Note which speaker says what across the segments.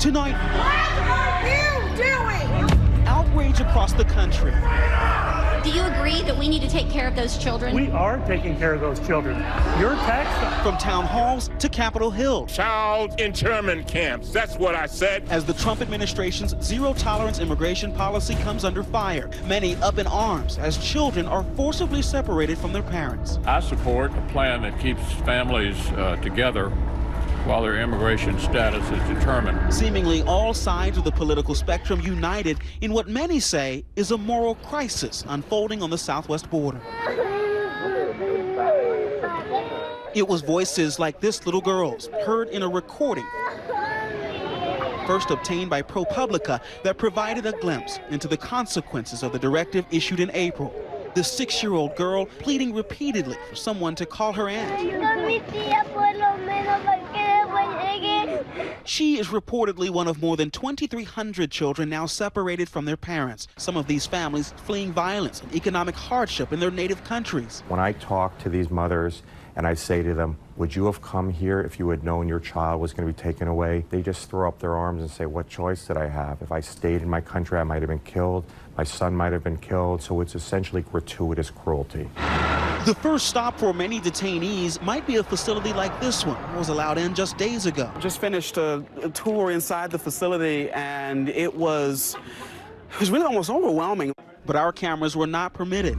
Speaker 1: Tonight,
Speaker 2: what are you doing?
Speaker 1: Outrage across the country.
Speaker 3: Do you agree that we need to take care of those children?
Speaker 4: We are taking care of those children. Your tax fund.
Speaker 1: From town halls to Capitol Hill.
Speaker 5: Child internment camps, that's what I said.
Speaker 1: As the Trump administration's zero-tolerance immigration policy comes under fire, many up in arms as children are forcibly separated from their parents.
Speaker 6: I support a plan that keeps families together while their immigration status is determined.
Speaker 1: Seemingly all sides of the political spectrum united in what many say is a moral crisis unfolding on the southwest border. It was voices like this little girl's, heard in a recording, first obtained by ProPublica, that provided a glimpse into the consequences of the directive issued in April. The 6-year-old girl pleading repeatedly for someone to call her aunt. She is reportedly one of more than 2,300 children now separated from their parents. Some of these families fleeing violence and economic hardship in their native countries.
Speaker 7: When I talk to these mothers and I say to them, would you have come here if you had known your child was going to be taken away? They just throw up their arms and say, what choice did I have? If I stayed in my country, I might have been killed. My son might have been killed. So it's essentially gratuitous cruelty.
Speaker 1: The first stop for many detainees might be a facility like this one. I was allowed in just days ago.
Speaker 8: Just finished a tour inside the facility, and it was really almost overwhelming.
Speaker 1: But our cameras were not permitted.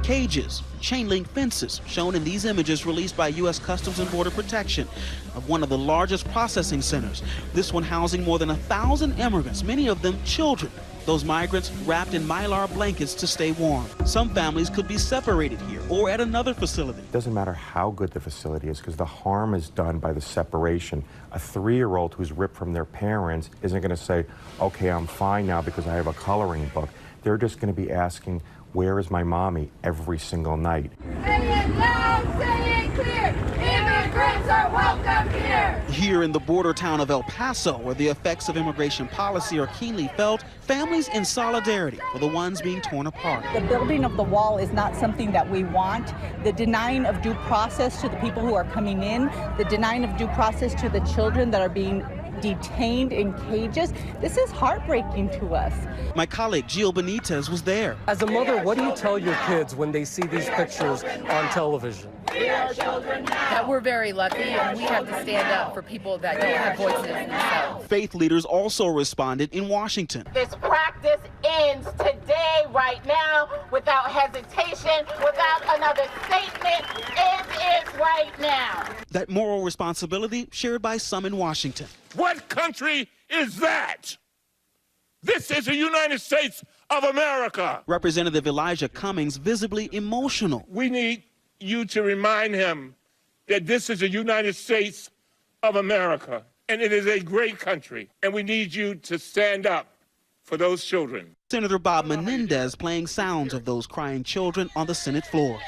Speaker 1: Cages, chain link fences, shown in these images released by U.S. Customs and Border Protection of one of the largest processing centers. This one housing more than 1,000 immigrants, many of them children. Those migrants wrapped in Mylar blankets to stay warm. Some families could be separated here or at another facility.
Speaker 7: It doesn't matter how good the facility is because the harm is done by the separation. A 3-year-old who's ripped from their parents isn't going to say, okay, I'm fine now because I have a coloring book. They're just going to be asking, where is my mommy every single night?
Speaker 2: Say it loud, say it clear. Immigrants are welcome here.
Speaker 1: Here in the border town of El Paso, where the effects of immigration policy are keenly felt, families in solidarity for the ones being torn apart.
Speaker 9: The building of the wall is not something that we want. The denying of due process to the people who are coming in, the denying of due process to the children that are being detained in cages. This is heartbreaking to us.
Speaker 1: My colleague Jill Benitez was there.
Speaker 10: As a mother, what do you tell your kids when they see these pictures on television?
Speaker 11: That we're very lucky and we have to stand up for people that don't have voices themselves.
Speaker 1: Faith leaders also responded in Washington.
Speaker 12: This practice ends today, right now, without hesitation, without another statement. It is right now.
Speaker 1: That moral responsibility shared by some in Washington.
Speaker 5: What country is that? This is the United States of America.
Speaker 1: Representative Elijah Cummings visibly emotional.
Speaker 5: We need you to remind him that this is the United States of America, and it is a great country, and we need you to stand up for those children.
Speaker 1: Senator Bob Menendez playing sounds of those crying children on the Senate floor.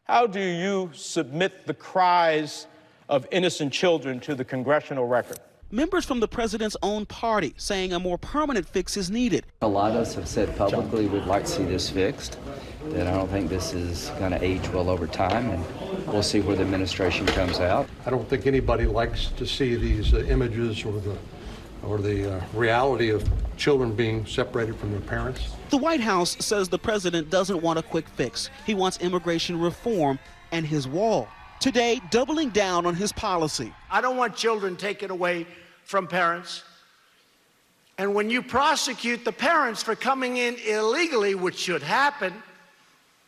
Speaker 13: How do you submit the cries of innocent children to the congressional record?
Speaker 1: Members from the president's own party saying a more permanent fix is needed.
Speaker 14: A lot of us have said publicly we'd like to see this fixed, that I don't think this is going to age well over time, and we'll see where the administration comes out.
Speaker 15: I don't think anybody likes to see these images or the reality of children being separated from their parents.
Speaker 1: The White House says the president doesn't want a quick fix. He wants immigration reform and his wall. Today, doubling down on his policy.
Speaker 16: I don't want children taken away from parents. And when you prosecute the parents for coming in illegally, which should happen,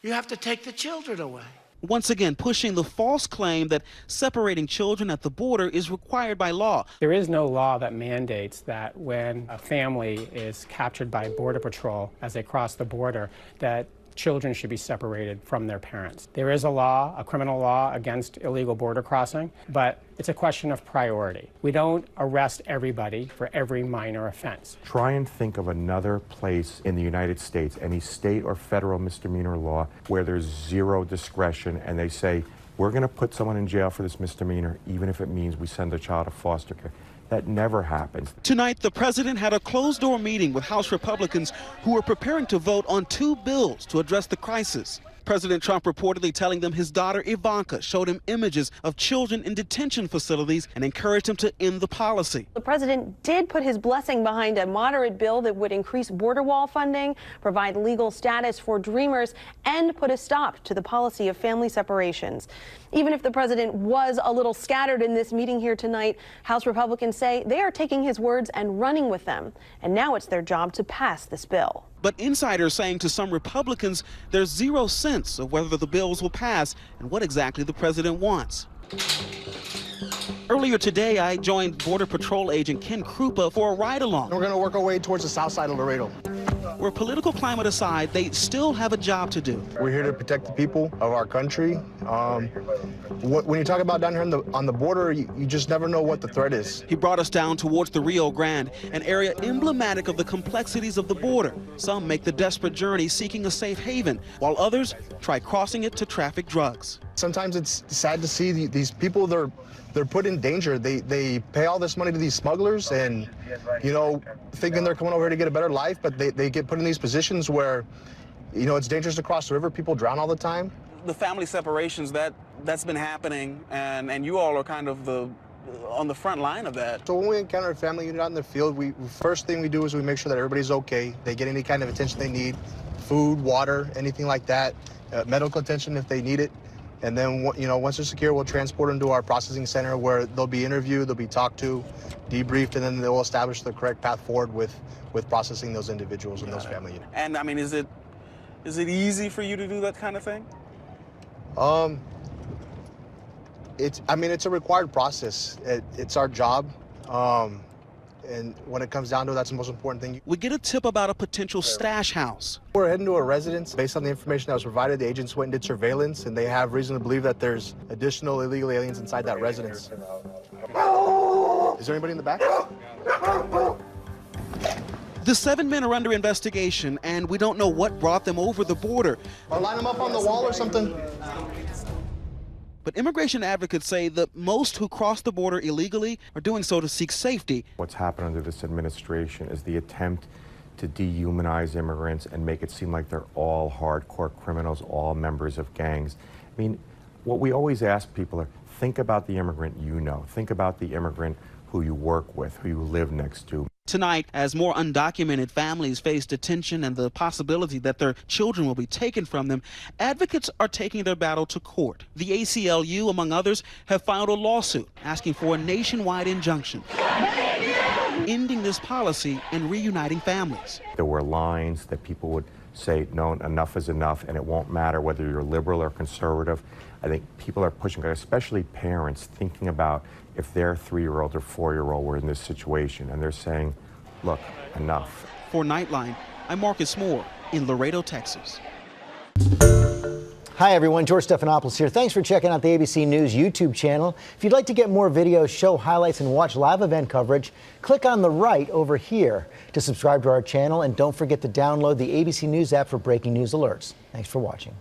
Speaker 16: you have to take the children away.
Speaker 1: Once again, pushing the false claim that separating children at the border is required by law.
Speaker 4: There is no law that mandates that when a family is captured by Border Patrol as they cross the border, that children should be separated from their parents. There is a law, a criminal law against illegal border crossing, but it's a question of priority. We don't arrest everybody for every minor offense.
Speaker 7: Try and think of another place in the United States, any state or federal misdemeanor law, where there's zero discretion and they say, we're going to put someone in jail for this misdemeanor, even if it means we send a child to foster care. That never happens.
Speaker 1: Tonight, the president had a closed-door meeting with House Republicans who are preparing to vote on 2 bills to address the crisis. President Trump reportedly telling them his daughter Ivanka showed him images of children in detention facilities and encouraged him to end the policy.
Speaker 17: The president did put his blessing behind a moderate bill that would increase border wall funding, provide legal status for Dreamers, and put a stop to the policy of family separations. Even if the president was a little scattered in this meeting here tonight, House Republicans say they are taking his words and running with them. And now it's their job to pass this bill.
Speaker 1: But insiders saying to some Republicans there's zero sense of whether the bills will pass and what exactly the president wants. Earlier today, I joined Border Patrol agent Ken Krupa for a ride-along.
Speaker 18: We're going to work our way towards the south side of Laredo.
Speaker 1: Where political climate aside, they still have a job to do.
Speaker 18: We're here to protect the people of our country. When you talk about down here on the border, you just never know what the threat is.
Speaker 1: He brought us down towards the Rio Grande, an area emblematic of the complexities of the border. Some make the desperate journey seeking a safe haven, while others try crossing it to traffic drugs.
Speaker 18: Sometimes it's sad to see these people, they're put in danger. They pay all this money to these smugglers and, you know, thinking they're coming over here to get a better life, but they get put in these positions where, you know, it's dangerous to cross the river. People drown all the time.
Speaker 8: The family separations, that's been happening, and you all are kind of on the front line of that.
Speaker 18: So when we encounter a family unit out in the field, first thing we do is we make sure that everybody's okay. They get any kind of attention they need, food, water, anything like that, medical attention if they need it. And then, you know, once they're secure, we'll transport them to our processing center where they'll be interviewed, they'll be talked to, debriefed, and then they'll establish the correct path forward with processing those individuals and those family units.
Speaker 8: And I mean, is it easy for you to do that kind of thing?
Speaker 18: It's a required process. It's our job. And when it comes down to it, that's the most important thing.
Speaker 1: We get a tip about a potential stash house.
Speaker 18: We're heading to a residence. Based on the information that was provided, the agents went and did surveillance, and they have reason to believe that there's additional illegal aliens inside that residence. Is there anybody in the back?
Speaker 1: The 7 men are under investigation, and we don't know what brought them over the border.
Speaker 18: Or line them up on the wall or something.
Speaker 1: But immigration advocates say that most who cross the border illegally are doing so to seek safety.
Speaker 7: What's happened under this administration is the attempt to dehumanize immigrants and make it seem like they're all hardcore criminals, all members of gangs. I mean, what we always ask people are, think about the immigrant you know. Think about the immigrant who you work with, who you live next to.
Speaker 1: Tonight, as more undocumented families face detention and the possibility that their children will be taken from them, advocates are taking their battle to court. The ACLU, among others, have filed a lawsuit asking for a nationwide injunction, ending this policy and reuniting families.
Speaker 7: There were lines that people would say, no, enough is enough, and it won't matter whether you're liberal or conservative. I think people are pushing, especially parents, thinking about if their 3-year-old or 4-year-old were in this situation, and they're saying, look, enough.
Speaker 1: For Nightline, I'm Marcus Moore in Laredo, Texas.
Speaker 19: Hi everyone, George Stephanopoulos here. Thanks for checking out the ABC News YouTube channel. If you'd like to get more videos, show highlights, and watch live event coverage, click on the right over here to subscribe to our channel, and don't forget to download the ABC News app for breaking news alerts. Thanks for watching.